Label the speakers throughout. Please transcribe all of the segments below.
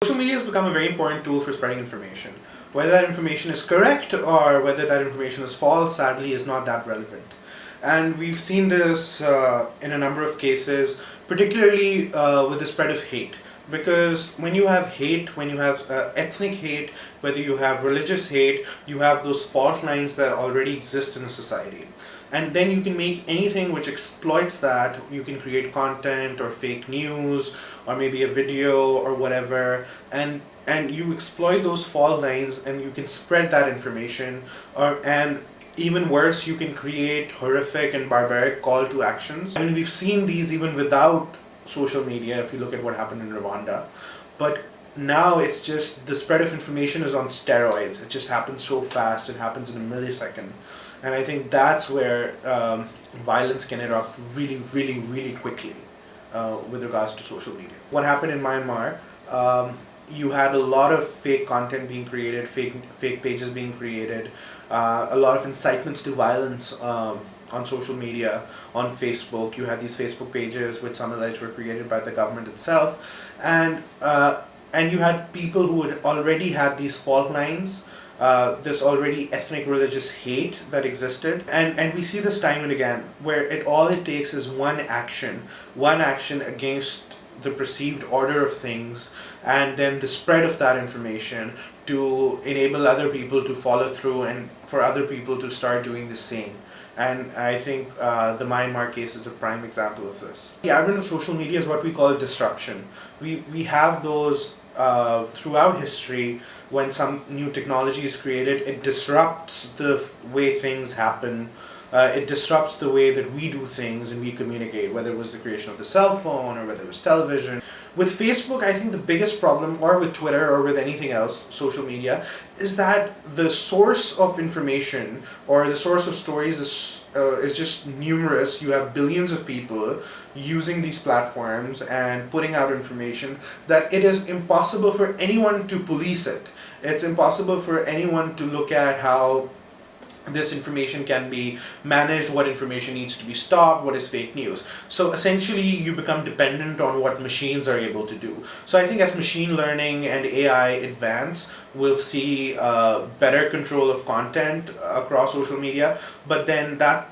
Speaker 1: Social media has become a very important tool for spreading information. Whether that information is correct or whether that information is false, sadly, is not that relevant. And we've seen this in a number of cases, particularly with the spread of hate. Because when you have hate, when you have ethnic hate, whether you have religious hate, you have those fault lines that already exist in a society. And then you can make anything which exploits that. You can create content or fake news or maybe a video or whatever, and you exploit those fault lines and you can spread that information, and even worse, you can create horrific and barbaric call to actions. I mean, we've seen these even without social media, if you look at what happened in Rwanda. But now it's just the spread of information is on steroids. It just happens so fast, it happens in a millisecond. And I think that's where violence can erupt really, really, really quickly with regards to social media. What happened in Myanmar, you had a lot of fake content being created, fake pages being created, a lot of incitements to violence on social media, on Facebook. You had these Facebook pages which some alleged were created by the government itself, and you had people who had already had these fault lines, this already ethnic religious hate that existed, and we see this time and again where all it takes is one action against the perceived order of things, and then the spread of that information to enable other people to follow through and for other people to start doing the same. And I think the Myanmar case is a prime example of this. The advent of social media is what we call disruption. We have those throughout history. When some new technology is created, it disrupts the way things happen. It disrupts the way that we do things and we communicate, whether it was the creation of the cell phone or whether it was television. With Facebook, I think the biggest problem, or with Twitter or with anything else, social media, is that the source of information or the source of stories is just numerous. You have billions of people using these platforms and putting out information that it is impossible for anyone to police it. It's impossible for anyone to look at how this information can be managed, what information needs to be stopped, what is fake news. So essentially you become dependent on what machines are able to do. So I think as machine learning and AI advance, we'll see better control of content across social media, but then that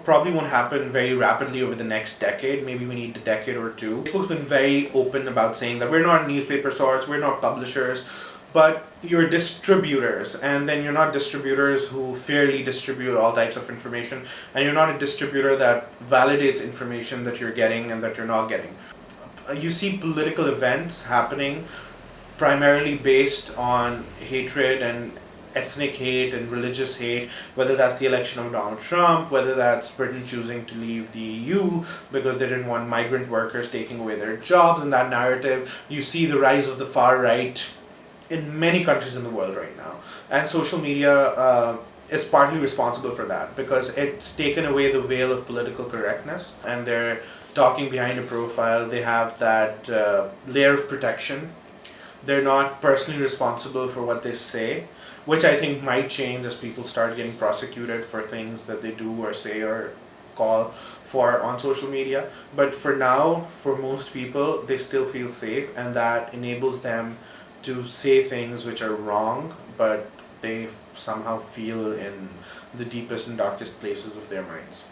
Speaker 1: probably won't happen very rapidly over the next decade. Maybe we need a decade or two. Facebook's been very open about saying that we're not a newspaper source, we're not publishers, but you're distributors, and then you're not distributors who fairly distribute all types of information, and you're not a distributor that validates information that you're getting and that you're not getting. You see political events happening primarily based on hatred and ethnic hate and religious hate, whether that's the election of Donald Trump, whether that's Britain choosing to leave the EU because they didn't want migrant workers taking away their jobs, and that narrative. You see the rise of the far right in many countries in the world right now, and social media is partly responsible for that because it's taken away the veil of political correctness, and they're talking behind a profile. They have that layer of protection. They're not personally responsible for what they say, which I think might change as people start getting prosecuted for things that they do or say or call for on social media. But for now, for most people, they still feel safe, and that enables them to say things which are wrong, but they somehow feel in the deepest and darkest places of their minds.